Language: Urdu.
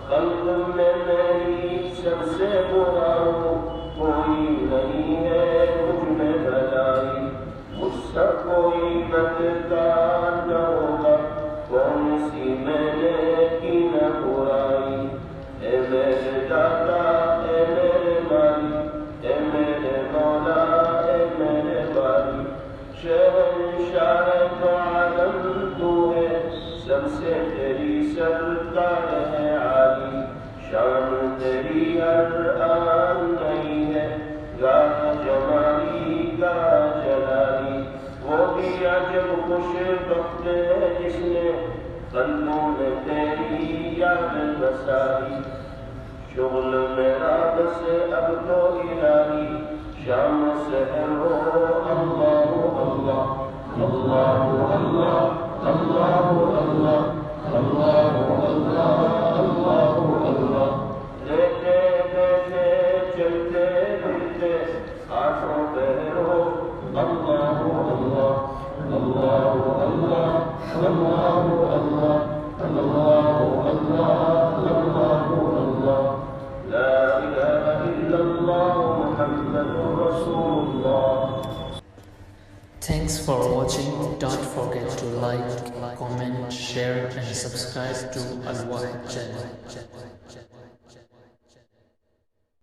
قلب میں میری سب سے برا داتا اے میرے مالک اے میرے مولا اے میرے باری شہنشاہ تو عالم تو ہے سب سے تیری سرکار ہے عالی شان تیری ہر آن نہیں ہے گاہ جمالی گاہ جلالی وہ بھی عجب خوش بخت ہے جس نے قلبوں میں تیری یاد بسائی شغل میرا بس اب تو الہی شام سحر ہو اللہ اللہ اللہ اللہ اللہ اللہ اللہ اللہ اللہ لیتے بیٹھے چلتے پھرتے آنکھوں پہرو اللہ اللہ اللہ اللہ اللہ اللہ اللہ اللہ اللہ لا إله إلا الله محمد رسول الله. Thanks for watching. Don't forget to like, comment, share and subscribe to Al Wahid channel.